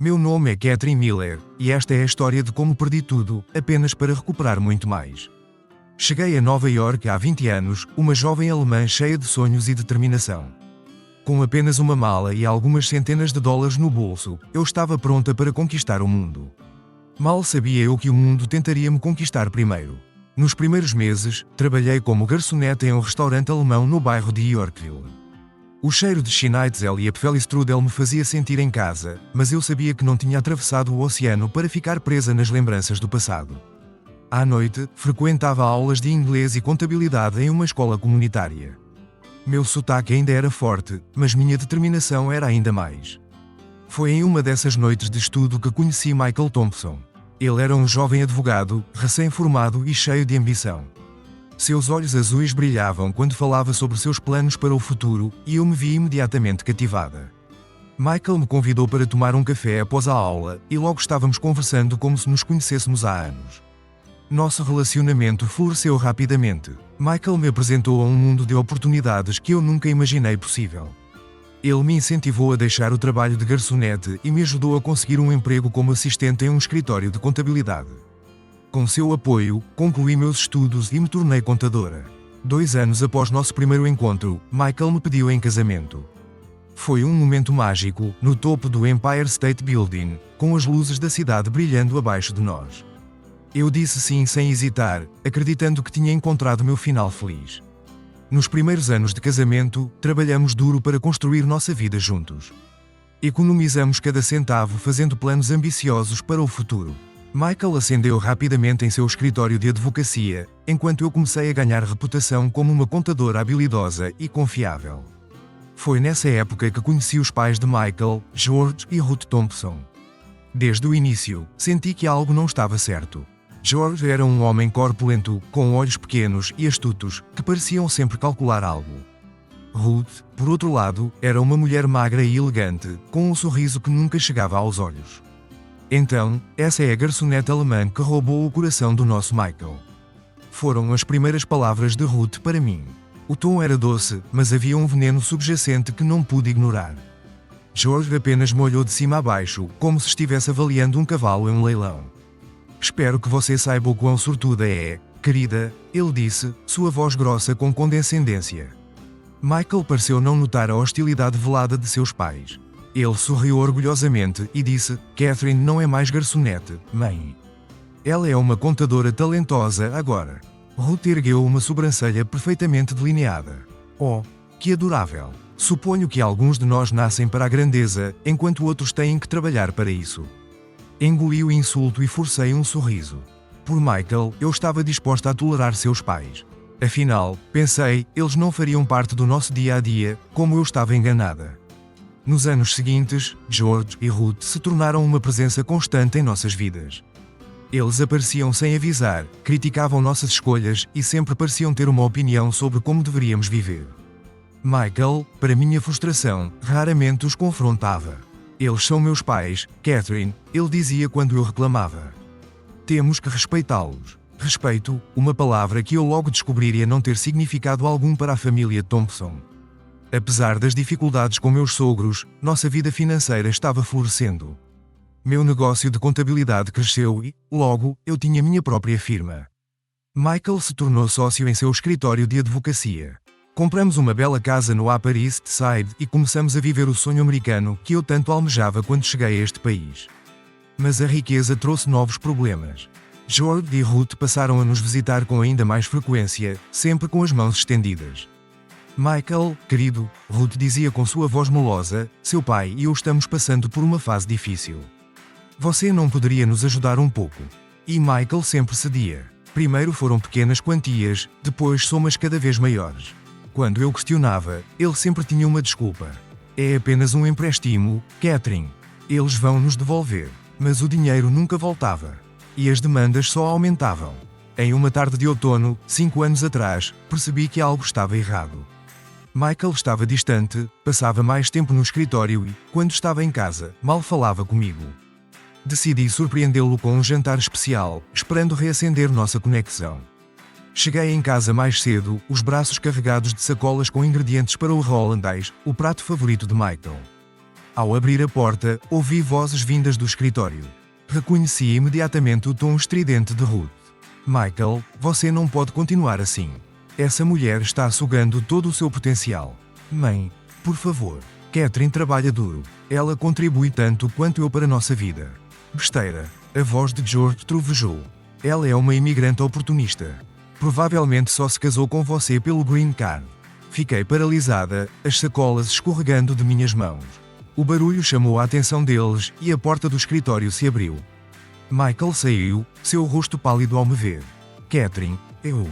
Meu nome é Catherine Miller, e esta é a história de como perdi tudo, apenas para recuperar muito mais. Cheguei a Nova York há 20 anos, uma jovem alemã cheia de sonhos e determinação. Com apenas uma mala e algumas centenas de dólares no bolso, eu estava pronta para conquistar o mundo. Mal sabia eu que o mundo tentaria me conquistar primeiro. Nos primeiros meses, trabalhei como garçonete em um restaurante alemão no bairro de Yorkville. O cheiro de Schnitzel e Apfelstrudel me fazia sentir em casa, mas eu sabia que não tinha atravessado o oceano para ficar presa nas lembranças do passado. À noite, frequentava aulas de inglês e contabilidade em uma escola comunitária. Meu sotaque ainda era forte, mas minha determinação era ainda mais. Foi em uma dessas noites de estudo que conheci Michael Thompson. Ele era um jovem advogado, recém-formado e cheio de ambição. Seus olhos azuis brilhavam quando falava sobre seus planos para o futuro, e eu me vi imediatamente cativada. Michael me convidou para tomar um café após a aula, e logo estávamos conversando como se nos conhecêssemos há anos. Nosso relacionamento floresceu rapidamente. Michael me apresentou a um mundo de oportunidades que eu nunca imaginei possível. Ele me incentivou a deixar o trabalho de garçonete e me ajudou a conseguir um emprego como assistente em um escritório de contabilidade. Com seu apoio, concluí meus estudos e me tornei contadora. 2 anos após nosso primeiro encontro, Michael me pediu em casamento. Foi um momento mágico, no topo do Empire State Building, com as luzes da cidade brilhando abaixo de nós. Eu disse sim sem hesitar, acreditando que tinha encontrado meu final feliz. Nos primeiros anos de casamento, trabalhamos duro para construir nossa vida juntos. Economizamos cada centavo fazendo planos ambiciosos para o futuro. Michael ascendeu rapidamente em seu escritório de advocacia, enquanto eu comecei a ganhar reputação como uma contadora habilidosa e confiável. Foi nessa época que conheci os pais de Michael, George e Ruth Thompson. Desde o início, senti que algo não estava certo. George era um homem corpulento, com olhos pequenos e astutos, que pareciam sempre calcular algo. Ruth, por outro lado, era uma mulher magra e elegante, com um sorriso que nunca chegava aos olhos. Então, essa é a garçonete alemã que roubou o coração do nosso Michael. Foram as primeiras palavras de Ruth para mim. O tom era doce, mas havia um veneno subjacente que não pude ignorar. George apenas me olhou de cima a baixo, como se estivesse avaliando um cavalo em um leilão. Espero que você saiba o quão sortuda é, querida, ele disse, sua voz grossa com condescendência. Michael pareceu não notar a hostilidade velada de seus pais. Ele sorriu orgulhosamente e disse, Catherine não é mais garçonete, mãe. Ela é uma contadora talentosa agora. Ruth ergueu uma sobrancelha perfeitamente delineada. Oh, que adorável! Suponho que alguns de nós nascem para a grandeza, enquanto outros têm que trabalhar para isso. Engoli o insulto e forcei um sorriso. Por Michael, eu estava disposta a tolerar seus pais. Afinal, pensei, eles não fariam parte do nosso dia a dia, como eu estava enganada. Nos anos seguintes, George e Ruth se tornaram uma presença constante em nossas vidas. Eles apareciam sem avisar, criticavam nossas escolhas e sempre pareciam ter uma opinião sobre como deveríamos viver. Michael, para minha frustração, raramente os confrontava. Eles são meus pais, Catherine, ele dizia quando eu reclamava. Temos que respeitá-los. Respeito, uma palavra que eu logo descobriria não ter significado algum para a família Thompson. Apesar das dificuldades com meus sogros, nossa vida financeira estava florescendo. Meu negócio de contabilidade cresceu e, logo, eu tinha minha própria firma. Michael se tornou sócio em seu escritório de advocacia. Compramos uma bela casa no Upper East Side e começamos a viver o sonho americano que eu tanto almejava quando cheguei a este país. Mas a riqueza trouxe novos problemas. George e Ruth passaram a nos visitar com ainda mais frequência, sempre com as mãos estendidas. Michael, querido, Ruth dizia com sua voz melosa, seu pai e eu estamos passando por uma fase difícil. Você não poderia nos ajudar um pouco? E Michael sempre cedia. Primeiro foram pequenas quantias, depois somas cada vez maiores. Quando eu questionava, ele sempre tinha uma desculpa. É apenas um empréstimo, Catherine. Eles vão nos devolver. Mas o dinheiro nunca voltava. E as demandas só aumentavam. Em uma tarde de outono, 5 anos atrás, percebi que algo estava errado. Michael estava distante, passava mais tempo no escritório e, quando estava em casa, mal falava comigo. Decidi surpreendê-lo com um jantar especial, esperando reacender nossa conexão. Cheguei em casa mais cedo, os braços carregados de sacolas com ingredientes para o hollandaise, o prato favorito de Michael. Ao abrir a porta, ouvi vozes vindas do escritório. Reconheci imediatamente o tom estridente de Ruth. Michael, você não pode continuar assim. Essa mulher está sugando todo o seu potencial. Mãe, por favor. Catherine trabalha duro. Ela contribui tanto quanto eu para nossa vida. Besteira. A voz de George trovejou. Ela é uma imigrante oportunista. Provavelmente só se casou com você pelo green card. Fiquei paralisada, as sacolas escorregando de minhas mãos. O barulho chamou a atenção deles e a porta do escritório se abriu. Michael saiu, seu rosto pálido ao me ver. Catherine, eu...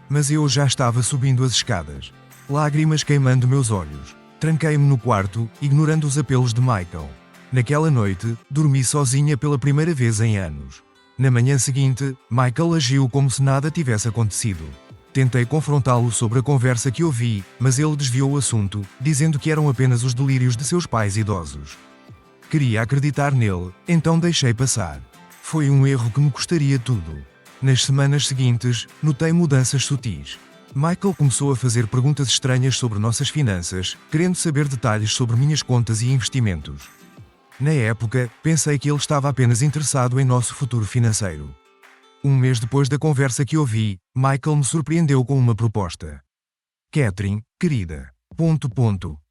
Mas eu já estava subindo as escadas. Lágrimas queimando meus olhos. Tranquei-me no quarto, ignorando os apelos de Michael. Naquela noite, dormi sozinha pela primeira vez em anos. Na manhã seguinte, Michael agiu como se nada tivesse acontecido. Tentei confrontá-lo sobre a conversa que ouvi, mas ele desviou o assunto, dizendo que eram apenas os delírios de seus pais idosos. Queria acreditar nele, então deixei passar. Foi um erro que me custaria tudo. Nas semanas seguintes, notei mudanças sutis. Michael começou a fazer perguntas estranhas sobre nossas finanças, querendo saber detalhes sobre minhas contas e investimentos. Na época, pensei que ele estava apenas interessado em nosso futuro financeiro. Um mês depois da conversa que ouvi, Michael me surpreendeu com uma proposta. Catherine, querida...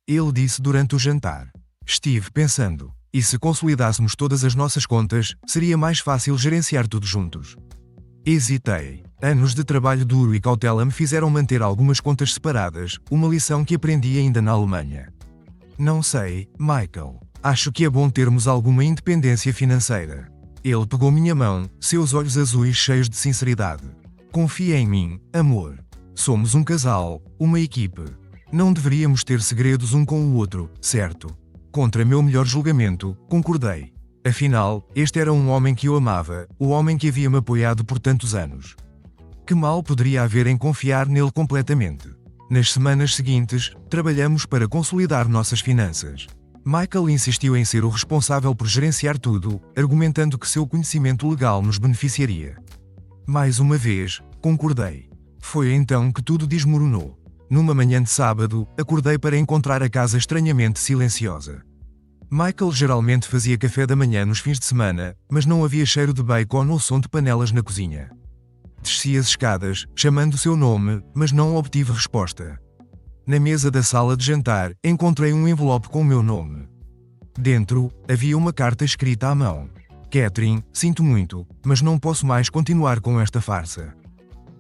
Ele disse durante o jantar. Estive pensando, e se consolidássemos todas as nossas contas, seria mais fácil gerenciar tudo juntos. Hesitei. Anos de trabalho duro e cautela me fizeram manter algumas contas separadas, uma lição que aprendi ainda na Alemanha. Não sei, Michael. Acho que é bom termos alguma independência financeira. Ele pegou minha mão, seus olhos azuis cheios de sinceridade. Confia em mim, amor. Somos um casal, uma equipe. Não deveríamos ter segredos um com o outro, certo? Contra meu melhor julgamento, concordei. Afinal, este era um homem que eu amava, o homem que havia me apoiado por tantos anos. Que mal poderia haver em confiar nele completamente? Nas semanas seguintes, trabalhamos para consolidar nossas finanças. Michael insistiu em ser o responsável por gerenciar tudo, argumentando que seu conhecimento legal nos beneficiaria. Mais uma vez, concordei. Foi então que tudo desmoronou. Numa manhã de sábado, acordei para encontrar a casa estranhamente silenciosa. Michael geralmente fazia café da manhã nos fins de semana, mas não havia cheiro de bacon ou som de panelas na cozinha. Desci as escadas, chamando seu nome, mas não obtive resposta. Na mesa da sala de jantar, encontrei um envelope com o meu nome. Dentro, havia uma carta escrita à mão. Catherine, sinto muito, mas não posso mais continuar com esta farsa.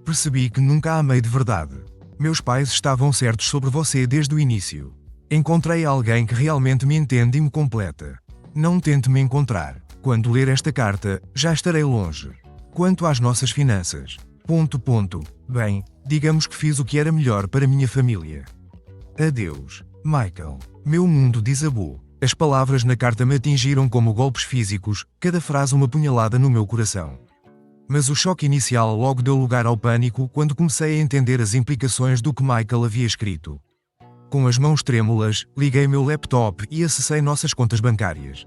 Percebi que nunca a amei de verdade. Meus pais estavam certos sobre você desde o início. Encontrei alguém que realmente me entende e me completa. Não tente me encontrar. Quando ler esta carta, já estarei longe. Quanto às nossas finanças. Bem, digamos que fiz o que era melhor para minha família. Adeus, Michael. Meu mundo desabou. As palavras na carta me atingiram como golpes físicos, cada frase uma punhalada no meu coração. Mas o choque inicial logo deu lugar ao pânico quando comecei a entender as implicações do que Michael havia escrito. Com as mãos trêmulas, liguei meu laptop e acessei nossas contas bancárias.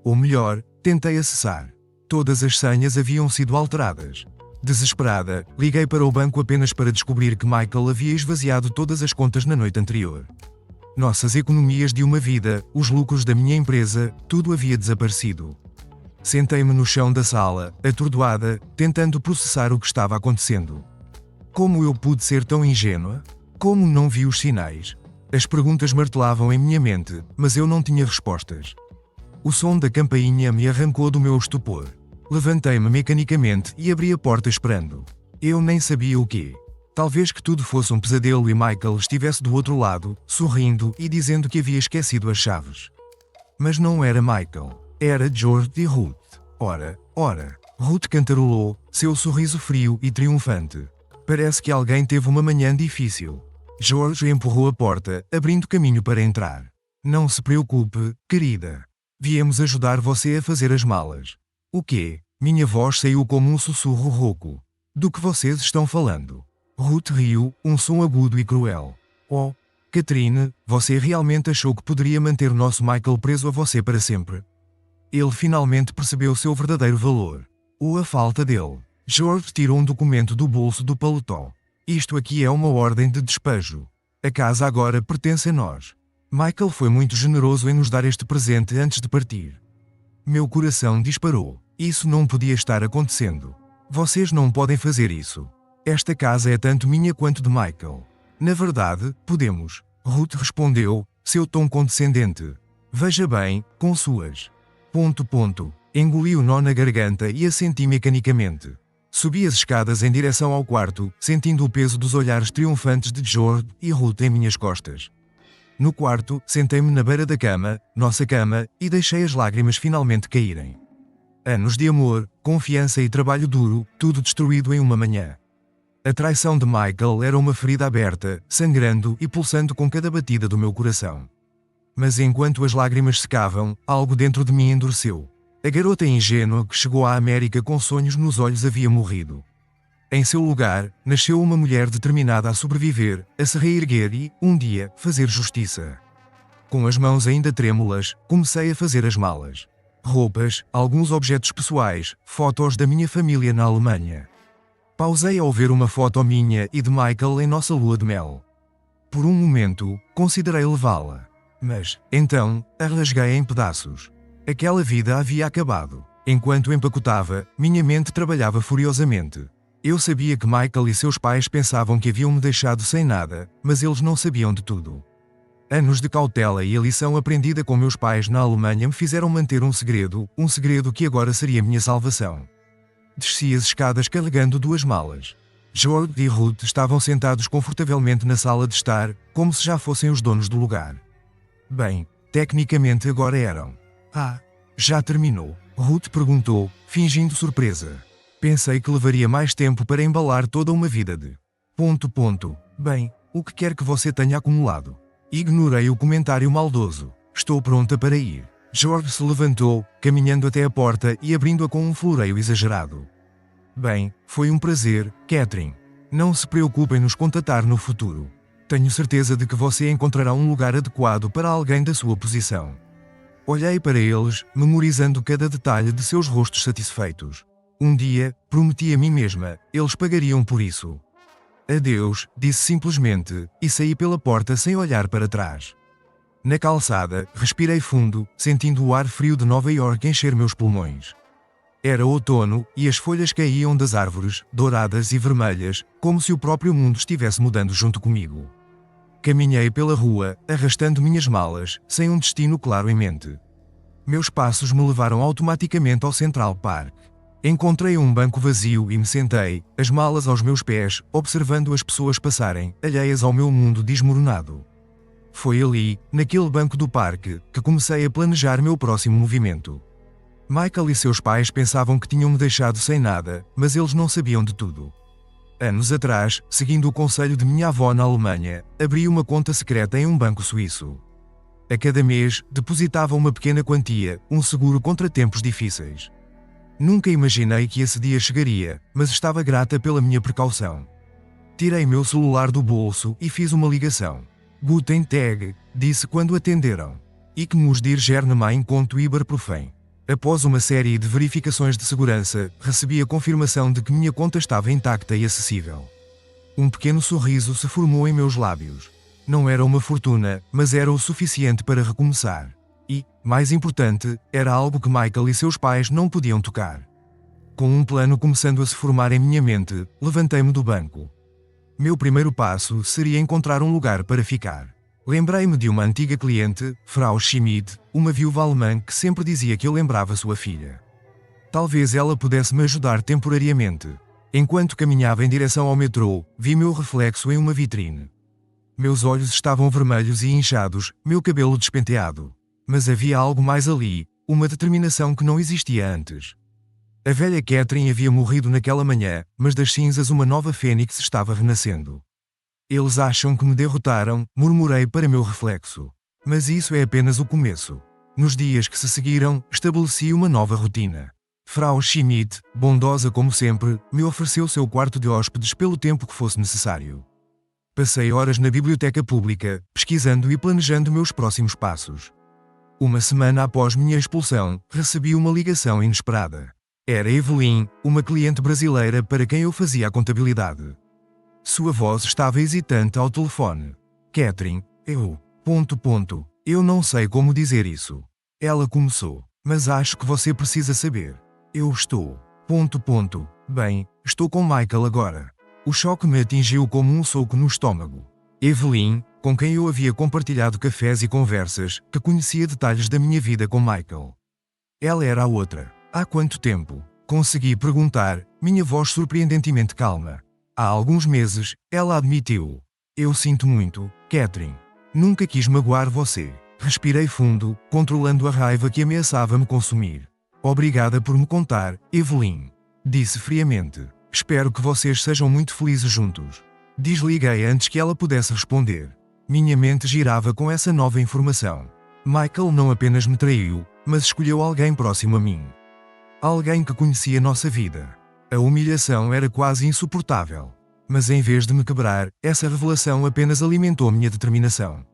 Ou melhor, tentei acessar. Todas as senhas haviam sido alteradas. Desesperada, liguei para o banco apenas para descobrir que Michael havia esvaziado todas as contas na noite anterior. Nossas economias de uma vida, os lucros da minha empresa, tudo havia desaparecido. Sentei-me no chão da sala, atordoada, tentando processar o que estava acontecendo. Como eu pude ser tão ingênua? Como não vi os sinais? As perguntas martelavam em minha mente, mas eu não tinha respostas. O som da campainha me arrancou do meu estupor. Levantei-me mecanicamente e abri a porta esperando. Eu nem sabia o quê. Talvez que tudo fosse um pesadelo e Michael estivesse do outro lado, sorrindo e dizendo que havia esquecido as chaves. Mas não era Michael. Era George e Ruth. Ora. Ruth cantarolou, seu sorriso frio e triunfante. Parece que alguém teve uma manhã difícil. George empurrou a porta, abrindo caminho para entrar. Não se preocupe, querida. Viemos ajudar você a fazer as malas. O quê? Minha voz saiu como um sussurro rouco. Do que vocês estão falando? Ruth riu, um som agudo e cruel. Oh, Catherine, você realmente achou que poderia manter nosso Michael preso a você para sempre? Ele finalmente percebeu seu verdadeiro valor. Ou a falta dele. George tirou um documento do bolso do paletó. Isto aqui é uma ordem de despejo. A casa agora pertence a nós. Michael foi muito generoso em nos dar este presente antes de partir. Meu coração disparou. Isso não podia estar acontecendo. Vocês não podem fazer isso. Esta casa é tanto minha quanto de Michael. Na verdade, podemos. Ruth respondeu, seu tom condescendente. Veja bem, com suas. Engoli o nó na garganta e assenti mecanicamente. Subi as escadas em direção ao quarto, sentindo o peso dos olhares triunfantes de George e Ruth em minhas costas. No quarto, sentei-me na beira da cama, nossa cama, e deixei as lágrimas finalmente caírem. Anos de amor, confiança e trabalho duro, tudo destruído em uma manhã. A traição de Michael era uma ferida aberta, sangrando e pulsando com cada batida do meu coração. Mas enquanto as lágrimas secavam, algo dentro de mim endureceu. A garota ingênua que chegou à América com sonhos nos olhos havia morrido. Em seu lugar, nasceu uma mulher determinada a sobreviver, a se reerguer e, um dia, fazer justiça. Com as mãos ainda trêmulas, comecei a fazer as malas. Roupas, alguns objetos pessoais, fotos da minha família na Alemanha. Pausei ao ver uma foto minha e de Michael em nossa lua de mel. Por um momento, considerei levá-la. Mas, então, a rasguei em pedaços. Aquela vida havia acabado. Enquanto empacotava, minha mente trabalhava furiosamente. Eu sabia que Michael e seus pais pensavam que haviam me deixado sem nada, mas eles não sabiam de tudo. Anos de cautela e a lição aprendida com meus pais na Alemanha me fizeram manter um segredo que agora seria minha salvação. Desci as escadas carregando 2 malas. George e Ruth estavam sentados confortavelmente na sala de estar, como se já fossem os donos do lugar. Bem, tecnicamente agora eram. Ah, já terminou? Ruth perguntou, fingindo surpresa. Pensei que levaria mais tempo para embalar toda uma vida de... Bem, o que quer que você tenha acumulado. Ignorei o comentário maldoso. Estou pronta para ir. George se levantou, caminhando até a porta e abrindo-a com um floreio exagerado. Bem, foi um prazer, Catherine. Não se preocupe em nos contatar no futuro. Tenho certeza de que você encontrará um lugar adequado para alguém da sua posição. Olhei para eles, memorizando cada detalhe de seus rostos satisfeitos. Um dia, prometi a mim mesma, eles pagariam por isso. Adeus, disse simplesmente, e saí pela porta sem olhar para trás. Na calçada, respirei fundo, sentindo o ar frio de Nova York encher meus pulmões. Era outono, e as folhas caíam das árvores, douradas e vermelhas, como se o próprio mundo estivesse mudando junto comigo. Caminhei pela rua, arrastando minhas malas, sem um destino claro em mente. Meus passos me levaram automaticamente ao Central Park. Encontrei um banco vazio e me sentei, as malas aos meus pés, observando as pessoas passarem, alheias ao meu mundo desmoronado. Foi ali, naquele banco do parque, que comecei a planejar meu próximo movimento. Michael e seus pais pensavam que tinham-me deixado sem nada, mas eles não sabiam de tudo. Anos atrás, seguindo o conselho de minha avó na Alemanha, abri uma conta secreta em um banco suíço. A cada mês, depositava uma pequena quantia, um seguro contra tempos difíceis. Nunca imaginei que esse dia chegaria, mas estava grata pela minha precaução. Tirei meu celular do bolso e fiz uma ligação. Guten Tag, disse quando atenderam. Ich muss dir gerne mein Konto überprüfen. Após uma série de verificações de segurança, recebi a confirmação de que minha conta estava intacta e acessível. Um pequeno sorriso se formou em meus lábios. Não era uma fortuna, mas era o suficiente para recomeçar. E, mais importante, era algo que Michael e seus pais não podiam tocar. Com um plano começando a se formar em minha mente, levantei-me do banco. Meu primeiro passo seria encontrar um lugar para ficar. Lembrei-me de uma antiga cliente, Frau Schmidt, uma viúva alemã que sempre dizia que eu lembrava sua filha. Talvez ela pudesse me ajudar temporariamente. Enquanto caminhava em direção ao metrô, vi meu reflexo em uma vitrine. Meus olhos estavam vermelhos e inchados, meu cabelo despenteado. Mas havia algo mais ali, uma determinação que não existia antes. A velha Catherine havia morrido naquela manhã, mas das cinzas uma nova fênix estava renascendo. Eles acham que me derrotaram, murmurei para meu reflexo. Mas isso é apenas o começo. Nos dias que se seguiram, estabeleci uma nova rotina. Frau Schmidt, bondosa como sempre, me ofereceu seu quarto de hóspedes pelo tempo que fosse necessário. Passei horas na biblioteca pública, pesquisando e planejando meus próximos passos. Uma semana após minha expulsão, recebi uma ligação inesperada. Era Evelyn, uma cliente brasileira para quem eu fazia a contabilidade. Sua voz estava hesitante ao telefone. Catherine, eu... Eu não sei como dizer isso. Ela começou. Mas acho que você precisa saber. Eu estou. Bem, estou com Michael agora. O choque me atingiu como um soco no estômago. Evelyn, com quem eu havia compartilhado cafés e conversas, que conhecia detalhes da minha vida com Michael. Ela era a outra. Há quanto tempo? Consegui perguntar, minha voz surpreendentemente calma. Há alguns meses, ela admitiu. Eu sinto muito, Catherine. Nunca quis magoar você. Respirei fundo, controlando a raiva que ameaçava me consumir. Obrigada por me contar, Evelyn. Disse friamente. Espero que vocês sejam muito felizes juntos. Desliguei antes que ela pudesse responder. Minha mente girava com essa nova informação. Michael não apenas me traiu, mas escolheu alguém próximo a mim. Alguém que conhecia nossa vida. A humilhação era quase insuportável. Mas em vez de me quebrar, essa revelação apenas alimentou minha determinação.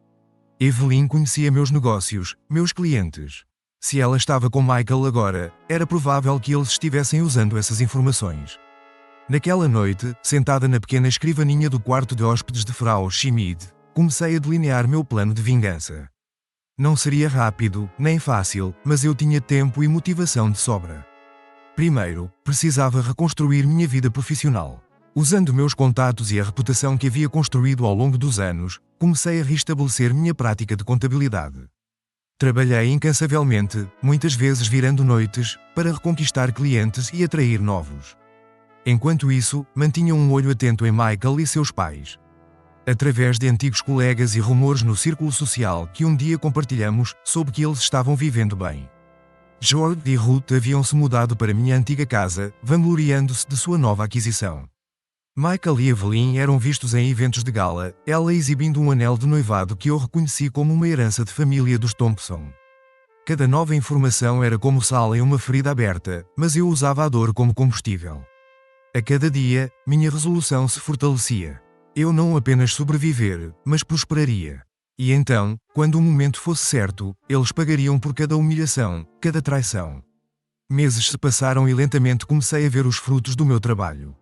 Evelyn conhecia meus negócios, meus clientes. Se ela estava com Michael agora, era provável que eles estivessem usando essas informações. Naquela noite, sentada na pequena escrivaninha do quarto de hóspedes de Frau Schmid, comecei a delinear meu plano de vingança. Não seria rápido, nem fácil, mas eu tinha tempo e motivação de sobra. Primeiro, precisava reconstruir minha vida profissional. Usando meus contatos e a reputação que havia construído ao longo dos anos, comecei a restabelecer minha prática de contabilidade. Trabalhei incansavelmente, muitas vezes virando noites, para reconquistar clientes e atrair novos. Enquanto isso, mantinha um olho atento em Michael e seus pais. Através de antigos colegas e rumores no círculo social que um dia compartilhamos, soube que eles estavam vivendo bem. George e Ruth haviam se mudado para minha antiga casa, vangloriando-se de sua nova aquisição. Michael e Evelyn eram vistos em eventos de gala, ela exibindo um anel de noivado que eu reconheci como uma herança de família dos Thompson. Cada nova informação era como sal em uma ferida aberta, mas eu usava a dor como combustível. A cada dia, minha resolução se fortalecia. Eu não apenas sobreviver, mas prosperaria. E então, quando o momento fosse certo, eles pagariam por cada humilhação, cada traição. Meses se passaram e lentamente comecei a ver os frutos do meu trabalho.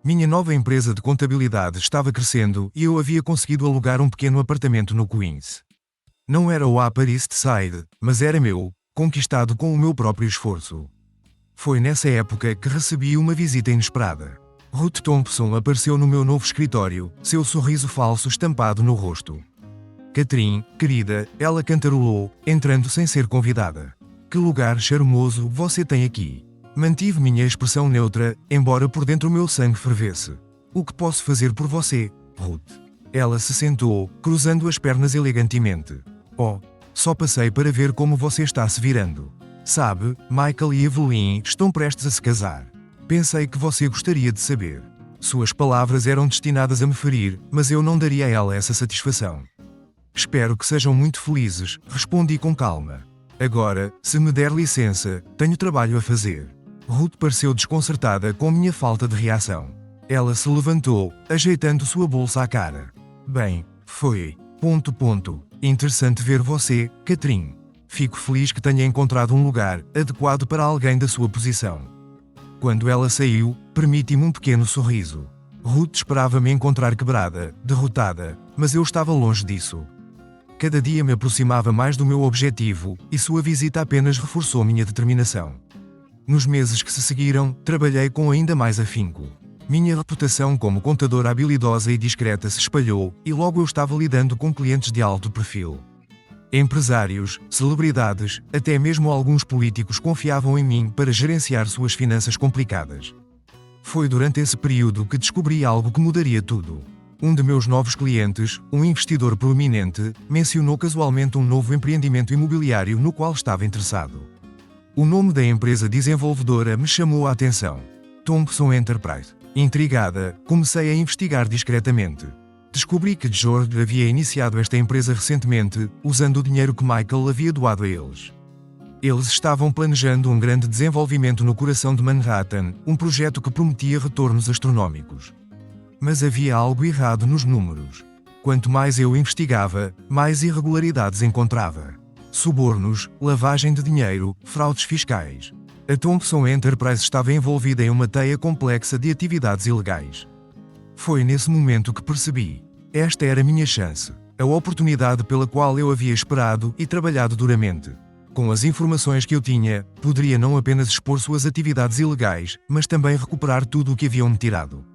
Minha nova empresa de contabilidade estava crescendo e eu havia conseguido alugar um pequeno apartamento no Queens. Não era o Upper East Side, mas era meu, conquistado com o meu próprio esforço. Foi nessa época que recebi uma visita inesperada. Ruth Thompson apareceu no meu novo escritório, seu sorriso falso estampado no rosto. Catherine, querida, ela cantarolou, entrando sem ser convidada. Que lugar charmoso você tem aqui. Mantive minha expressão neutra, embora por dentro o meu sangue fervesse. O que posso fazer por você, Ruth? Ela se sentou, cruzando as pernas elegantemente. Oh, só passei para ver como você está se virando. Sabe, Michael e Evelyn estão prestes a se casar. Pensei que você gostaria de saber. Suas palavras eram destinadas a me ferir, mas eu não daria a ela essa satisfação. Espero que sejam muito felizes, respondi com calma. Agora, se me der licença, tenho trabalho a fazer. Ruth pareceu desconcertada com minha falta de reação. Ela se levantou, ajeitando sua bolsa à cara. Bem, foi. Interessante ver você, Catherine. Fico feliz que tenha encontrado um lugar adequado para alguém da sua posição. Quando ela saiu, permiti-me um pequeno sorriso. Ruth esperava me encontrar quebrada, derrotada, mas eu estava longe disso. Cada dia me aproximava mais do meu objetivo, e sua visita apenas reforçou minha determinação. Nos meses que se seguiram, trabalhei com ainda mais afinco. Minha reputação como contadora habilidosa e discreta se espalhou, e logo eu estava lidando com clientes de alto perfil. Empresários, celebridades, até mesmo alguns políticos confiavam em mim para gerenciar suas finanças complicadas. Foi durante esse período que descobri algo que mudaria tudo. Um de meus novos clientes, um investidor proeminente, mencionou casualmente um novo empreendimento imobiliário no qual estava interessado. O nome da empresa desenvolvedora me chamou a atenção. Thompson Enterprise. Intrigada, comecei a investigar discretamente. Descobri que George havia iniciado esta empresa recentemente, usando o dinheiro que Michael havia doado a eles. Eles estavam planejando um grande desenvolvimento no coração de Manhattan, um projeto que prometia retornos astronómicos. Mas havia algo errado nos números. Quanto mais eu investigava, mais irregularidades encontrava. Subornos, lavagem de dinheiro, fraudes fiscais. A Thompson Enterprise estava envolvida em uma teia complexa de atividades ilegais. Foi nesse momento que percebi. Esta era minha chance. A oportunidade pela qual eu havia esperado e trabalhado duramente. Com as informações que eu tinha, poderia não apenas expor suas atividades ilegais, mas também recuperar tudo o que haviam me tirado.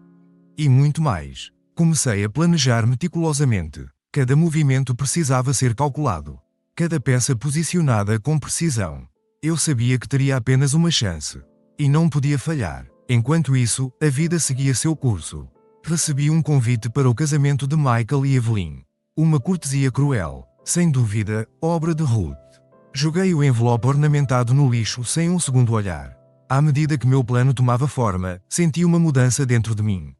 E muito mais. Comecei a planejar meticulosamente. Cada movimento precisava ser calculado. Cada peça posicionada com precisão. Eu sabia que teria apenas uma chance. E não podia falhar. Enquanto isso, a vida seguia seu curso. Recebi um convite para o casamento de Michael e Evelyn. Uma cortesia cruel, sem dúvida, obra de Ruth. Joguei o envelope ornamentado no lixo sem um segundo olhar. À medida que meu plano tomava forma, senti uma mudança dentro de mim.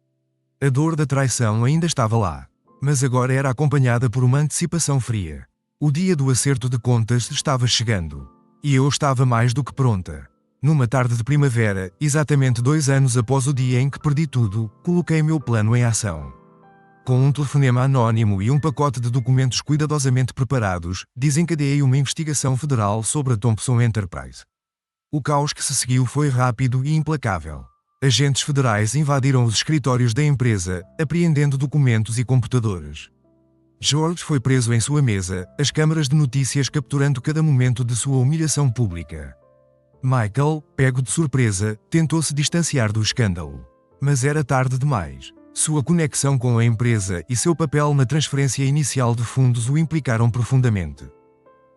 A dor da traição ainda estava lá, mas agora era acompanhada por uma antecipação fria. O dia do acerto de contas estava chegando. E eu estava mais do que pronta. Numa tarde de primavera, exatamente 2 anos após o dia em que perdi tudo, coloquei meu plano em ação. Com um telefonema anônimo e um pacote de documentos cuidadosamente preparados, desencadeei uma investigação federal sobre a Thompson Enterprise. O caos que se seguiu foi rápido e implacável. Agentes federais invadiram os escritórios da empresa, apreendendo documentos e computadores. George foi preso em sua mesa, as câmaras de notícias capturando cada momento de sua humilhação pública. Michael, pego de surpresa, tentou se distanciar do escândalo. Mas era tarde demais. Sua conexão com a empresa e seu papel na transferência inicial de fundos o implicaram profundamente.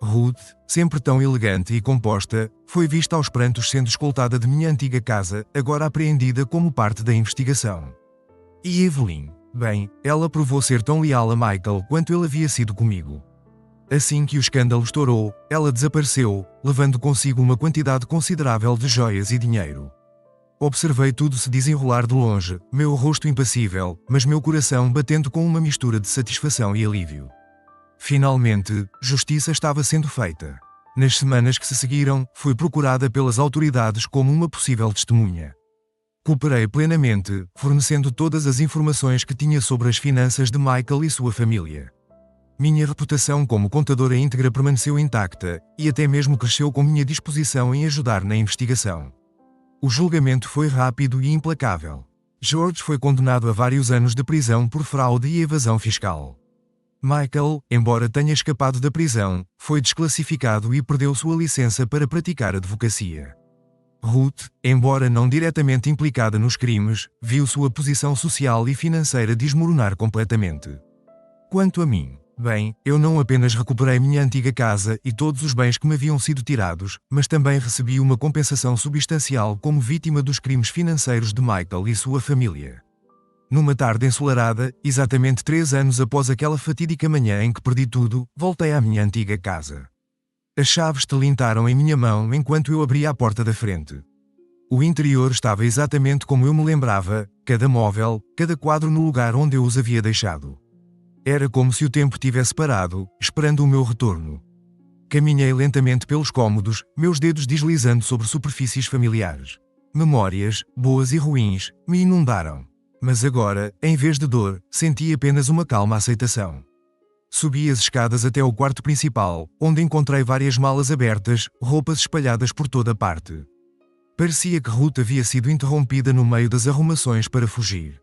Ruth, sempre tão elegante e composta, foi vista aos prantos sendo escoltada de minha antiga casa, agora apreendida como parte da investigação. E Evelyn? Bem, ela provou ser tão leal a Michael quanto ele havia sido comigo. Assim que o escândalo estourou, ela desapareceu, levando consigo uma quantidade considerável de joias e dinheiro. Observei tudo se desenrolar de longe, meu rosto impassível, mas meu coração batendo com uma mistura de satisfação e alívio. Finalmente, justiça estava sendo feita. Nas semanas que se seguiram, fui procurada pelas autoridades como uma possível testemunha. Cooperei plenamente, fornecendo todas as informações que tinha sobre as finanças de Michael e sua família. Minha reputação como contadora íntegra permaneceu intacta, e até mesmo cresceu com minha disposição em ajudar na investigação. O julgamento foi rápido e implacável. George foi condenado a vários anos de prisão por fraude e evasão fiscal. Michael, embora tenha escapado da prisão, foi desclassificado e perdeu sua licença para praticar advocacia. Ruth, embora não diretamente implicada nos crimes, viu sua posição social e financeira desmoronar completamente. Quanto a mim, bem, eu não apenas recuperei minha antiga casa e todos os bens que me haviam sido tirados, mas também recebi uma compensação substancial como vítima dos crimes financeiros de Michael e sua família. Numa tarde ensolarada, exatamente 3 anos após aquela fatídica manhã em que perdi tudo, voltei à minha antiga casa. As chaves tilintaram em minha mão enquanto eu abria a porta da frente. O interior estava exatamente como eu me lembrava, cada móvel, cada quadro no lugar onde eu os havia deixado. Era como se o tempo tivesse parado, esperando o meu retorno. Caminhei lentamente pelos cômodos, meus dedos deslizando sobre superfícies familiares. Memórias, boas e ruins, me inundaram. Mas agora, em vez de dor, senti apenas uma calma aceitação. Subi as escadas até o quarto principal, onde encontrei várias malas abertas, roupas espalhadas por toda parte. Parecia que Ruth havia sido interrompida no meio das arrumações para fugir.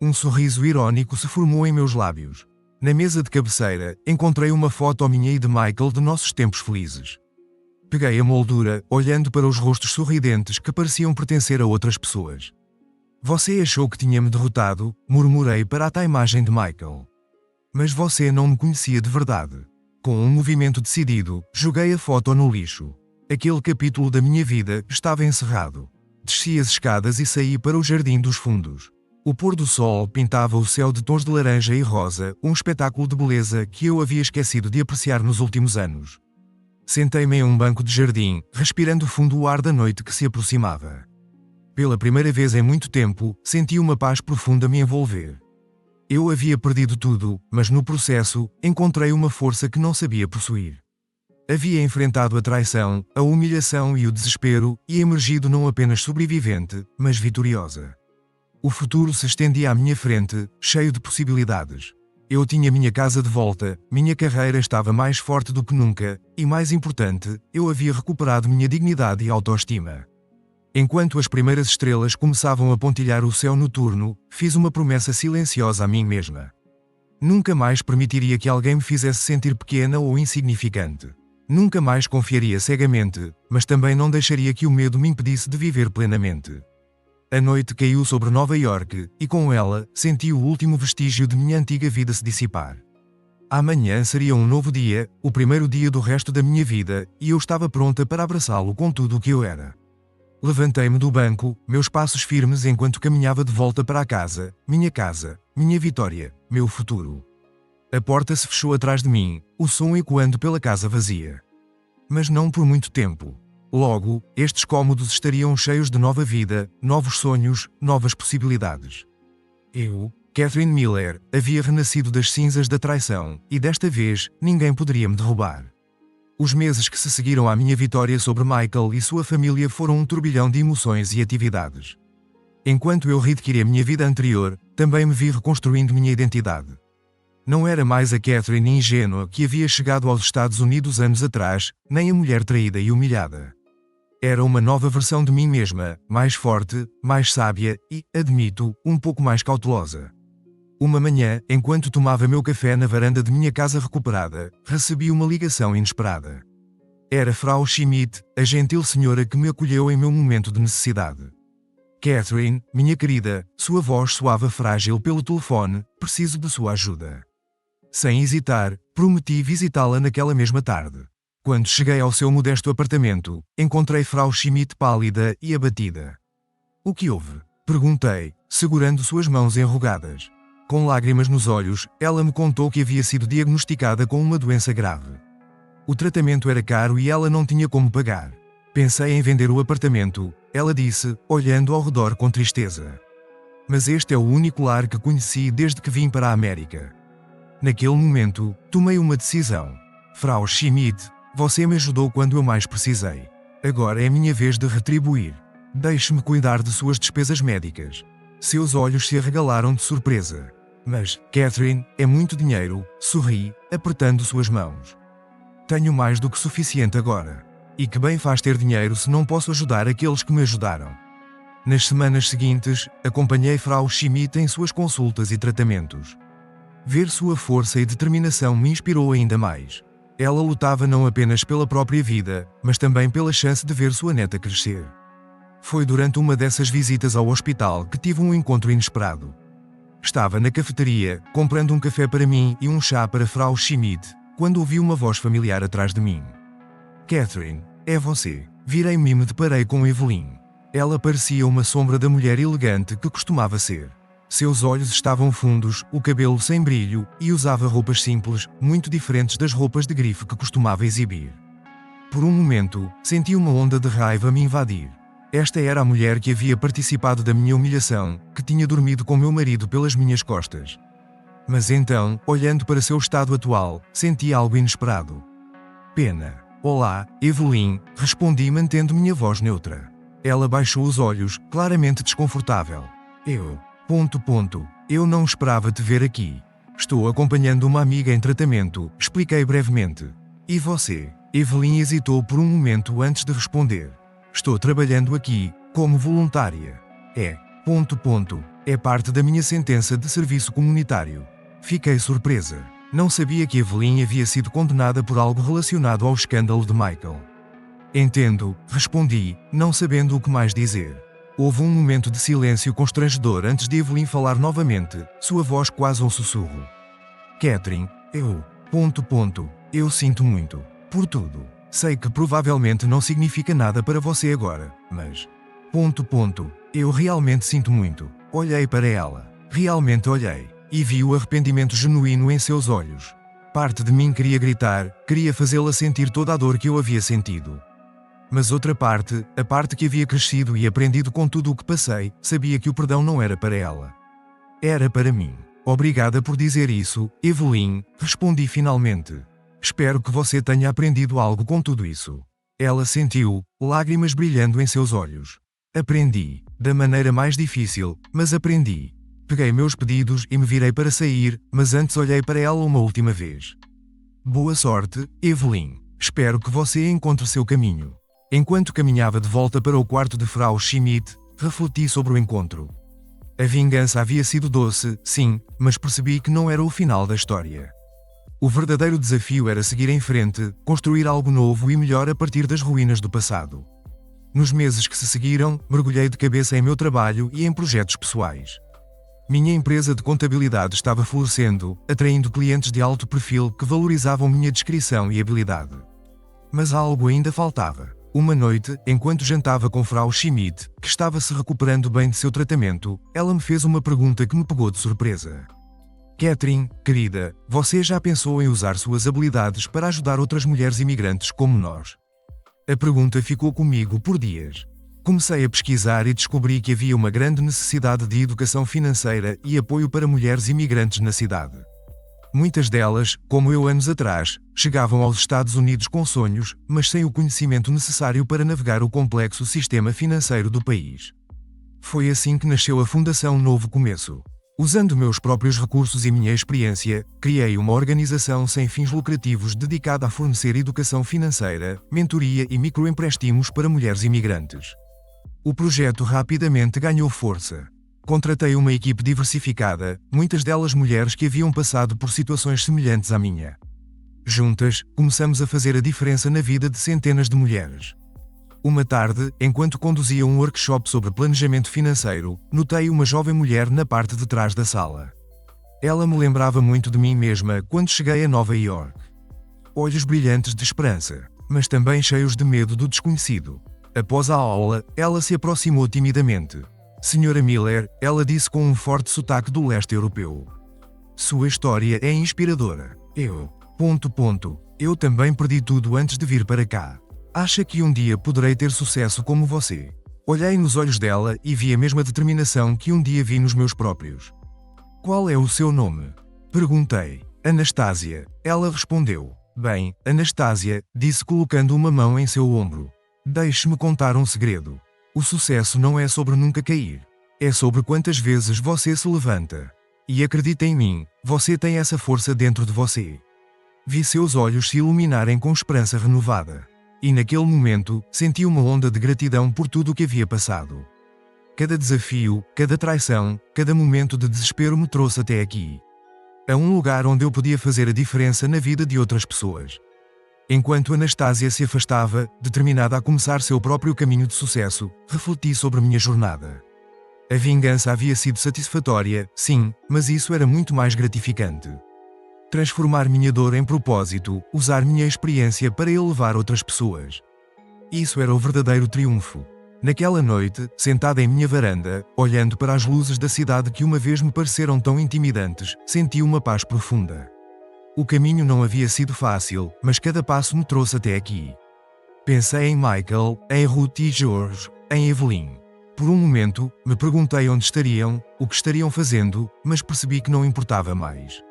Um sorriso irônico se formou em meus lábios. Na mesa de cabeceira, encontrei uma foto minha e de Michael de nossos tempos felizes. Peguei a moldura, olhando para os rostos sorridentes que pareciam pertencer a outras pessoas. Você achou que tinha-me derrotado, murmurei para a imagem de Michael. Mas você não me conhecia de verdade. Com um movimento decidido, joguei a foto no lixo. Aquele capítulo da minha vida estava encerrado. Desci as escadas e saí para o jardim dos fundos. O pôr do sol pintava o céu de tons de laranja e rosa, um espetáculo de beleza que eu havia esquecido de apreciar nos últimos anos. Sentei-me em um banco de jardim, respirando fundo o ar da noite que se aproximava. Pela primeira vez em muito tempo, senti uma paz profunda me envolver. Eu havia perdido tudo, mas no processo, encontrei uma força que não sabia possuir. Havia enfrentado a traição, a humilhação e o desespero, e emergido não apenas sobrevivente, mas vitoriosa. O futuro se estendia à minha frente, cheio de possibilidades. Eu tinha minha casa de volta, minha carreira estava mais forte do que nunca, e mais importante, eu havia recuperado minha dignidade e autoestima. Enquanto as primeiras estrelas começavam a pontilhar o céu noturno, fiz uma promessa silenciosa a mim mesma. Nunca mais permitiria que alguém me fizesse sentir pequena ou insignificante. Nunca mais confiaria cegamente, mas também não deixaria que o medo me impedisse de viver plenamente. A noite caiu sobre Nova York, e com ela, senti o último vestígio de minha antiga vida se dissipar. Amanhã seria um novo dia, o primeiro dia do resto da minha vida, e eu estava pronta para abraçá-lo com tudo o que eu era. Levantei-me do banco, meus passos firmes enquanto caminhava de volta para a casa, minha vitória, meu futuro. A porta se fechou atrás de mim, o som ecoando pela casa vazia. Mas não por muito tempo. Logo, estes cômodos estariam cheios de nova vida, novos sonhos, novas possibilidades. Eu, Catherine Miller, havia renascido das cinzas da traição, e desta vez, ninguém poderia me derrubar. Os meses que se seguiram à minha vitória sobre Michael e sua família foram um turbilhão de emoções e atividades. Enquanto eu readquiri a minha vida anterior, também me vi reconstruindo minha identidade. Não era mais a Catherine ingênua que havia chegado aos Estados Unidos anos atrás, nem a mulher traída e humilhada. Era uma nova versão de mim mesma, mais forte, mais sábia e, admito, um pouco mais cautelosa. Uma manhã, enquanto tomava meu café na varanda de minha casa recuperada, recebi uma ligação inesperada. Era Frau Schmidt, a gentil senhora que me acolheu em meu momento de necessidade. Catherine, minha querida, sua voz soava frágil pelo telefone, preciso de sua ajuda. Sem hesitar, prometi visitá-la naquela mesma tarde. Quando cheguei ao seu modesto apartamento, encontrei Frau Schmidt pálida e abatida. O que houve? Perguntei, segurando suas mãos enrugadas. Com lágrimas nos olhos, ela me contou que havia sido diagnosticada com uma doença grave. O tratamento era caro e ela não tinha como pagar. Pensei em vender o apartamento, ela disse, olhando ao redor com tristeza. Mas este é o único lar que conheci desde que vim para a América. Naquele momento, tomei uma decisão. Frau Schmidt, você me ajudou quando eu mais precisei. Agora é minha vez de retribuir. Deixe-me cuidar de suas despesas médicas. Seus olhos se arregalaram de surpresa. Mas, Catherine, é muito dinheiro, sorri, apertando suas mãos. Tenho mais do que suficiente agora. E que bem faz ter dinheiro se não posso ajudar aqueles que me ajudaram. Nas semanas seguintes, acompanhei Frau Schmidt em suas consultas e tratamentos. Ver sua força e determinação me inspirou ainda mais. Ela lutava não apenas pela própria vida, mas também pela chance de ver sua neta crescer. Foi durante uma dessas visitas ao hospital que tive um encontro inesperado. Estava na cafeteria, comprando um café para mim e um chá para Frau Schmidt, quando ouvi uma voz familiar atrás de mim. Catherine, é você. Virei-me e me deparei com Evelyn. Ela parecia uma sombra da mulher elegante que costumava ser. Seus olhos estavam fundos, o cabelo sem brilho, e usava roupas simples, muito diferentes das roupas de grife que costumava exibir. Por um momento, senti uma onda de raiva me invadir. Esta era a mulher que havia participado da minha humilhação, que tinha dormido com meu marido pelas minhas costas. Mas então, olhando para seu estado atual, senti algo inesperado. Pena. Olá, Evelyn, respondi mantendo minha voz neutra. Ela baixou os olhos, claramente desconfortável. Eu não esperava te ver aqui. Estou acompanhando uma amiga em tratamento, expliquei brevemente. E você? Evelyn hesitou por um momento antes de responder. Estou trabalhando aqui, como voluntária. É parte da minha sentença de serviço comunitário. Fiquei surpresa. Não sabia que Evelyn havia sido condenada por algo relacionado ao escândalo de Michael. Entendo, respondi, não sabendo o que mais dizer. Houve um momento de silêncio constrangedor antes de Evelyn falar novamente, sua voz quase um sussurro. Catherine, eu sinto muito. Por tudo. Sei que provavelmente não significa nada para você agora, mas... Eu realmente sinto muito. Olhei para ela. Realmente olhei. E vi o arrependimento genuíno em seus olhos. Parte de mim queria gritar, queria fazê-la sentir toda a dor que eu havia sentido. Mas outra parte, a parte que havia crescido e aprendido com tudo o que passei, sabia que o perdão não era para ela. Era para mim. Obrigada por dizer isso, Evelyn, respondi finalmente. Espero que você tenha aprendido algo com tudo isso. Ela sentiu, lágrimas brilhando em seus olhos. Aprendi. Da maneira mais difícil, mas aprendi. Peguei meus pedidos e me virei para sair, mas antes olhei para ela uma última vez. Boa sorte, Evelyn. Espero que você encontre seu caminho. Enquanto caminhava de volta para o quarto de Frau Schmidt, refleti sobre o encontro. A vingança havia sido doce, sim, mas percebi que não era o final da história. O verdadeiro desafio era seguir em frente, construir algo novo e melhor a partir das ruínas do passado. Nos meses que se seguiram, mergulhei de cabeça em meu trabalho e em projetos pessoais. Minha empresa de contabilidade estava florescendo, atraindo clientes de alto perfil que valorizavam minha discrição e habilidade. Mas algo ainda faltava. Uma noite, enquanto jantava com Frau Schmidt, que estava se recuperando bem de seu tratamento, ela me fez uma pergunta que me pegou de surpresa. Catherine, querida, você já pensou em usar suas habilidades para ajudar outras mulheres imigrantes como nós? A pergunta ficou comigo por dias. Comecei a pesquisar e descobri que havia uma grande necessidade de educação financeira e apoio para mulheres imigrantes na cidade. Muitas delas, como eu anos atrás, chegavam aos Estados Unidos com sonhos, mas sem o conhecimento necessário para navegar o complexo sistema financeiro do país. Foi assim que nasceu a Fundação Novo Começo. Usando meus próprios recursos e minha experiência, criei uma organização sem fins lucrativos dedicada a fornecer educação financeira, mentoria e microempréstimos para mulheres imigrantes. O projeto rapidamente ganhou força. Contratei uma equipe diversificada, muitas delas mulheres que haviam passado por situações semelhantes à minha. Juntas, começamos a fazer a diferença na vida de centenas de mulheres. Uma tarde, enquanto conduzia um workshop sobre planejamento financeiro, notei uma jovem mulher na parte de trás da sala. Ela me lembrava muito de mim mesma quando cheguei a Nova York. Olhos brilhantes de esperança, mas também cheios de medo do desconhecido. Após a aula, ela se aproximou timidamente. Senhora Miller, ela disse com um forte sotaque do leste europeu. Sua história é inspiradora. Eu também perdi tudo antes de vir para cá. Acha que um dia poderei ter sucesso como você? Olhei nos olhos dela e vi a mesma determinação que um dia vi nos meus próprios. Qual é o seu nome? Perguntei. Anastasia. Ela respondeu. Bem, Anastasia, disse colocando uma mão em seu ombro. Deixe-me contar um segredo. O sucesso não é sobre nunca cair. É sobre quantas vezes você se levanta. E acredite em mim, você tem essa força dentro de você. Vi seus olhos se iluminarem com esperança renovada. E naquele momento, senti uma onda de gratidão por tudo o que havia passado. Cada desafio, cada traição, cada momento de desespero me trouxe até aqui. A um lugar onde eu podia fazer a diferença na vida de outras pessoas. Enquanto Anastasia se afastava, determinada a começar seu próprio caminho de sucesso, refleti sobre minha jornada. A vingança havia sido satisfatória, sim, mas isso era muito mais gratificante. Transformar minha dor em propósito, usar minha experiência para elevar outras pessoas. Isso era o verdadeiro triunfo. Naquela noite, sentada em minha varanda, olhando para as luzes da cidade que uma vez me pareceram tão intimidantes, senti uma paz profunda. O caminho não havia sido fácil, mas cada passo me trouxe até aqui. Pensei em Michael, em Ruth e George, em Evelyn. Por um momento, me perguntei onde estariam, o que estariam fazendo, mas percebi que não importava mais.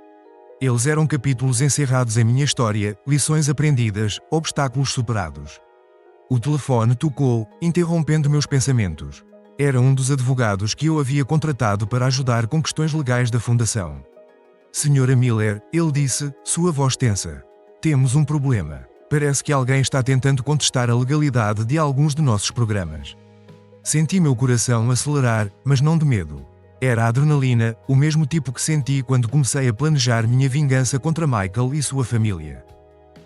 Eles eram capítulos encerrados em minha história, lições aprendidas, obstáculos superados. O telefone tocou, interrompendo meus pensamentos. Era um dos advogados que eu havia contratado para ajudar com questões legais da fundação. Senhora Miller, ele disse, sua voz tensa. Temos um problema. Parece que alguém está tentando contestar a legalidade de alguns de nossos programas. Senti meu coração acelerar, mas não de medo. Era a adrenalina, o mesmo tipo que senti quando comecei a planejar minha vingança contra Michael e sua família.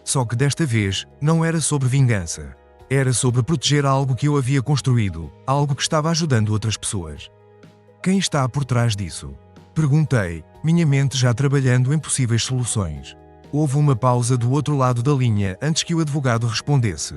Só que desta vez, não era sobre vingança. Era sobre proteger algo que eu havia construído, algo que estava ajudando outras pessoas. Quem está por trás disso? Perguntei, minha mente já trabalhando em possíveis soluções. Houve uma pausa do outro lado da linha antes que o advogado respondesse.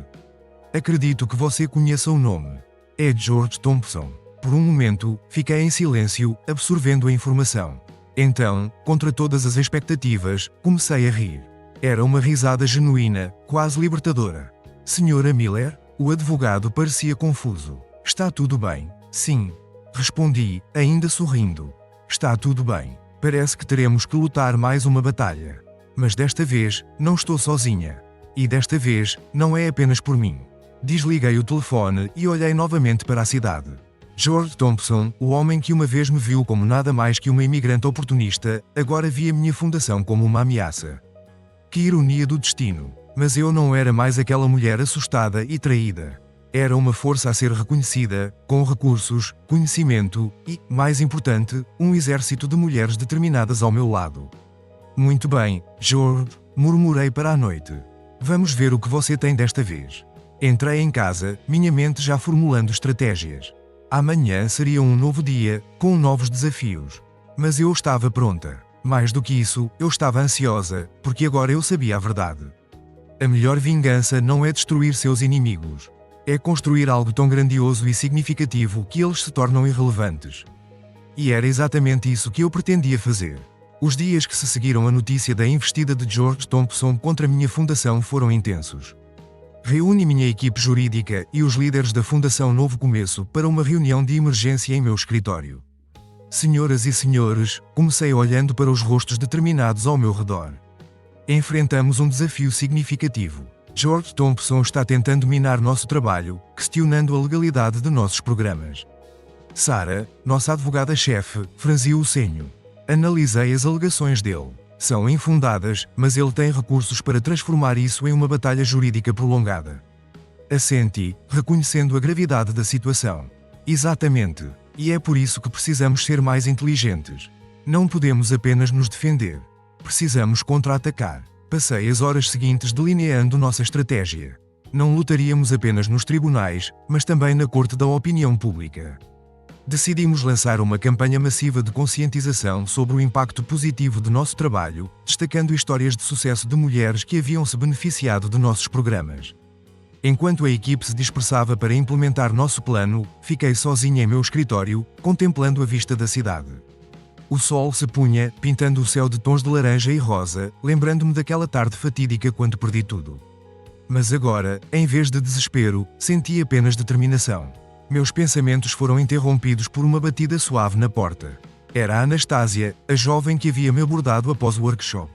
Acredito que você conheça o nome. É George Thompson. Por um momento, fiquei em silêncio, absorvendo a informação. Então, contra todas as expectativas, comecei a rir. Era uma risada genuína, quase libertadora. Senhora Miller? O advogado parecia confuso. Está tudo bem? Sim. Respondi, ainda sorrindo. Está tudo bem. Parece que teremos que lutar mais uma batalha. Mas desta vez, não estou sozinha. E desta vez, não é apenas por mim. Desliguei o telefone e olhei novamente para a cidade. George Thompson, o homem que uma vez me viu como nada mais que uma imigrante oportunista, agora via minha fundação como uma ameaça. Que ironia do destino. Mas eu não era mais aquela mulher assustada e traída. Era uma força a ser reconhecida, com recursos, conhecimento e, mais importante, um exército de mulheres determinadas ao meu lado. Muito bem, George, murmurei para a noite. Vamos ver o que você tem desta vez. Entrei em casa, minha mente já formulando estratégias. Amanhã seria um novo dia, com novos desafios. Mas eu estava pronta. Mais do que isso, eu estava ansiosa, porque agora eu sabia a verdade. A melhor vingança não é destruir seus inimigos. É construir algo tão grandioso e significativo que eles se tornam irrelevantes. E era exatamente isso que eu pretendia fazer. Os dias que se seguiram à notícia da investida de George Thompson contra minha fundação foram intensos. Reúne minha equipe jurídica e os líderes da Fundação Novo Começo para uma reunião de emergência em meu escritório. Senhoras e senhores, comecei olhando para os rostos determinados ao meu redor. Enfrentamos um desafio significativo. George Thompson está tentando minar nosso trabalho, questionando a legalidade de nossos programas. Sarah, nossa advogada-chefe, franziu o senho. Analisei as alegações dele. São infundadas, mas ele tem recursos para transformar isso em uma batalha jurídica prolongada. Assenti, reconhecendo a gravidade da situação. Exatamente. E é por isso que precisamos ser mais inteligentes. Não podemos apenas nos defender. Precisamos contra-atacar. Passei as horas seguintes delineando nossa estratégia. Não lutaríamos apenas nos tribunais, mas também na corte da opinião pública. Decidimos lançar uma campanha massiva de conscientização sobre o impacto positivo de nosso trabalho, destacando histórias de sucesso de mulheres que haviam se beneficiado de nossos programas. Enquanto a equipe se dispersava para implementar nosso plano, fiquei sozinha em meu escritório, contemplando a vista da cidade. O sol se punha, pintando o céu de tons de laranja e rosa, lembrando-me daquela tarde fatídica quando perdi tudo. Mas agora, em vez de desespero, senti apenas determinação. Meus pensamentos foram interrompidos por uma batida suave na porta. Era a Anastasia, a jovem que havia me abordado após o workshop.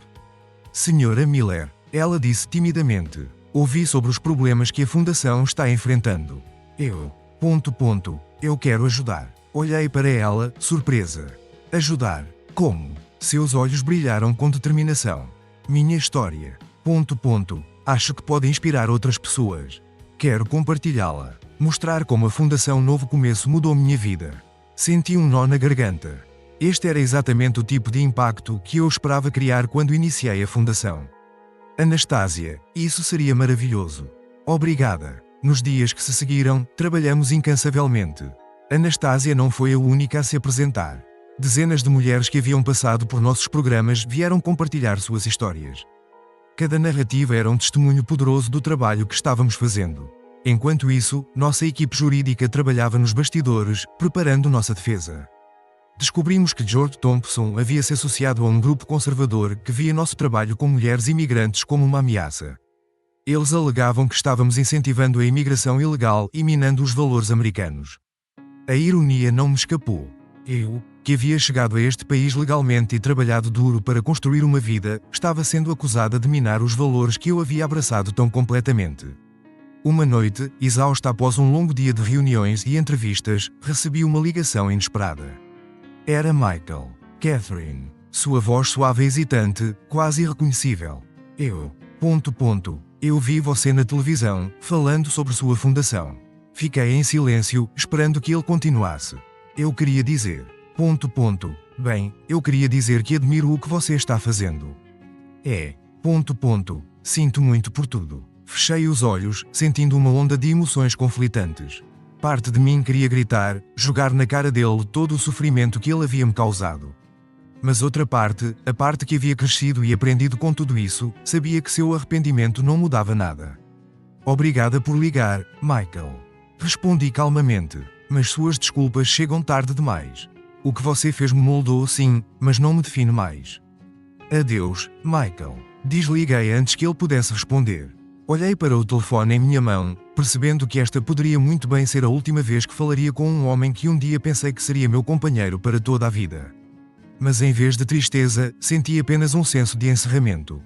Senhora Miller, ela disse timidamente. Ouvi sobre os problemas que a Fundação está enfrentando. Eu quero ajudar. Olhei para ela, surpresa. Ajudar? Como? Seus olhos brilharam com determinação. Minha história. Acho que pode inspirar outras pessoas. Quero compartilhá-la. Mostrar como a Fundação Novo Começo mudou minha vida. Senti um nó na garganta. Este era exatamente o tipo de impacto que eu esperava criar quando iniciei a Fundação. Anastasia, isso seria maravilhoso. Obrigada. Nos dias que se seguiram, trabalhamos incansavelmente. Anastasia não foi a única a se apresentar. Dezenas de mulheres que haviam passado por nossos programas vieram compartilhar suas histórias. Cada narrativa era um testemunho poderoso do trabalho que estávamos fazendo. Enquanto isso, nossa equipe jurídica trabalhava nos bastidores, preparando nossa defesa. Descobrimos que George Thompson havia se associado a um grupo conservador que via nosso trabalho com mulheres imigrantes como uma ameaça. Eles alegavam que estávamos incentivando a imigração ilegal e minando os valores americanos. A ironia não me escapou. Eu, que havia chegado a este país legalmente e trabalhado duro para construir uma vida, estava sendo acusada de minar os valores que eu havia abraçado tão completamente. Uma noite, exausta após um longo dia de reuniões e entrevistas, recebi uma ligação inesperada. Era Michael. Catherine. Sua voz suave e hesitante, quase irreconhecível. Eu vi você na televisão, falando sobre sua fundação. Fiquei em silêncio, esperando que ele continuasse. Eu queria dizer. Bem, eu queria dizer que admiro o que você está fazendo. Sinto muito por tudo. Fechei os olhos, sentindo uma onda de emoções conflitantes. Parte de mim queria gritar, jogar na cara dele todo o sofrimento que ele havia me causado. Mas outra parte, a parte que havia crescido e aprendido com tudo isso, sabia que seu arrependimento não mudava nada. Obrigada por ligar, Michael. Respondi calmamente, mas suas desculpas chegam tarde demais. O que você fez me moldou sim, mas não me define mais. Adeus, Michael. Desliguei antes que ele pudesse responder. Olhei para o telefone em minha mão, percebendo que esta poderia muito bem ser a última vez que falaria com um homem que um dia pensei que seria meu companheiro para toda a vida. Mas em vez de tristeza, senti apenas um senso de encerramento.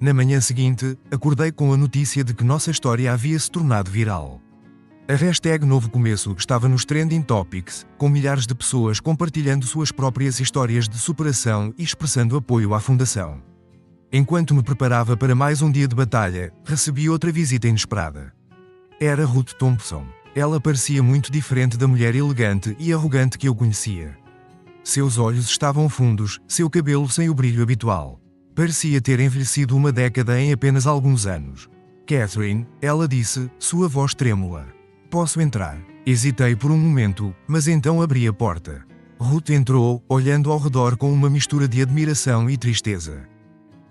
Na manhã seguinte, acordei com a notícia de que nossa história havia se tornado viral. A hashtag Novo Começo estava nos Trending Topics, com milhares de pessoas compartilhando suas próprias histórias de superação e expressando apoio à Fundação. Enquanto me preparava para mais um dia de batalha, recebi outra visita inesperada. Era Ruth Thompson. Ela parecia muito diferente da mulher elegante e arrogante que eu conhecia. Seus olhos estavam fundos, seu cabelo sem o brilho habitual. Parecia ter envelhecido uma década em apenas alguns anos. Catherine, ela disse, sua voz trêmula. Posso entrar? Hesitei por um momento, mas então abri a porta. Ruth entrou, olhando ao redor com uma mistura de admiração e tristeza.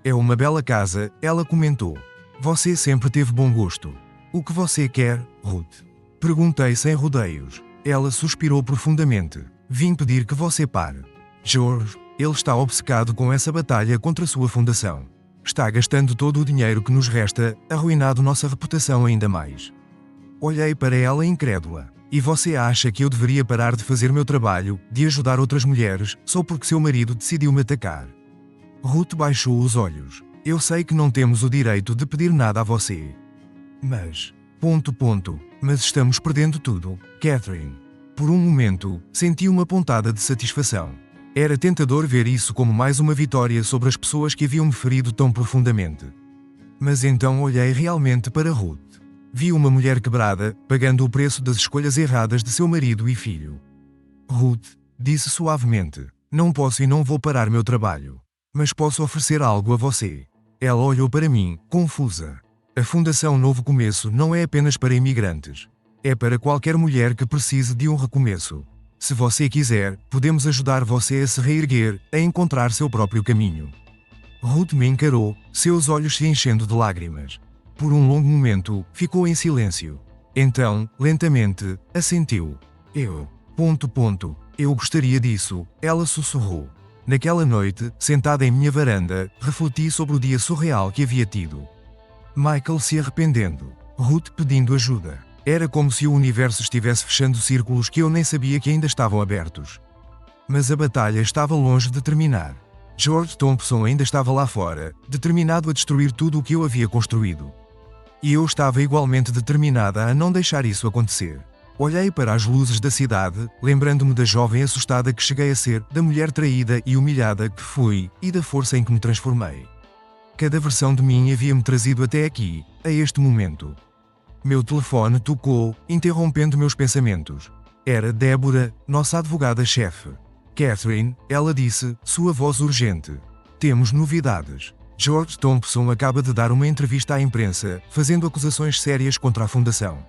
É uma bela casa, ela comentou. Você sempre teve bom gosto. O que você quer, Ruth? Perguntei sem rodeios. Ela suspirou profundamente. Vim pedir que você pare. George, ele está obcecado com essa batalha contra sua fundação. Está gastando todo o dinheiro que nos resta, arruinado nossa reputação ainda mais. Olhei para ela incrédula. E você acha que eu deveria parar de fazer meu trabalho, de ajudar outras mulheres, só porque seu marido decidiu me atacar? Ruth baixou os olhos. Eu sei que não temos o direito de pedir nada a você. Mas... Mas estamos perdendo tudo, Catherine. Por um momento, senti uma pontada de satisfação. Era tentador ver isso como mais uma vitória sobre as pessoas que haviam me ferido tão profundamente. Mas então olhei realmente para Ruth. Vi uma mulher quebrada, pagando o preço das escolhas erradas de seu marido e filho. Ruth, disse suavemente, não posso e não vou parar meu trabalho. Mas posso oferecer algo a você. Ela olhou para mim, confusa. A Fundação Novo Começo não é apenas para imigrantes. É para qualquer mulher que precise de um recomeço. Se você quiser, podemos ajudar você a se reerguer, a encontrar seu próprio caminho. Ruth me encarou, seus olhos se enchendo de lágrimas. Por um longo momento, ficou em silêncio. Então, lentamente, assentiu. Eu gostaria disso, ela sussurrou. Naquela noite, sentada em minha varanda, refleti sobre o dia surreal que havia tido. Michael se arrependendo. Ruth pedindo ajuda. Era como se o universo estivesse fechando círculos que eu nem sabia que ainda estavam abertos. Mas a batalha estava longe de terminar. George Thompson ainda estava lá fora, determinado a destruir tudo o que eu havia construído. E eu estava igualmente determinada a não deixar isso acontecer. Olhei para as luzes da cidade, lembrando-me da jovem assustada que cheguei a ser, da mulher traída e humilhada que fui, e da força em que me transformei. Cada versão de mim havia-me trazido até aqui, a este momento. Meu telefone tocou, interrompendo meus pensamentos. Era Débora, nossa advogada-chefe. Catherine, ela disse, sua voz urgente. Temos novidades. George Thompson acaba de dar uma entrevista à imprensa, fazendo acusações sérias contra a Fundação.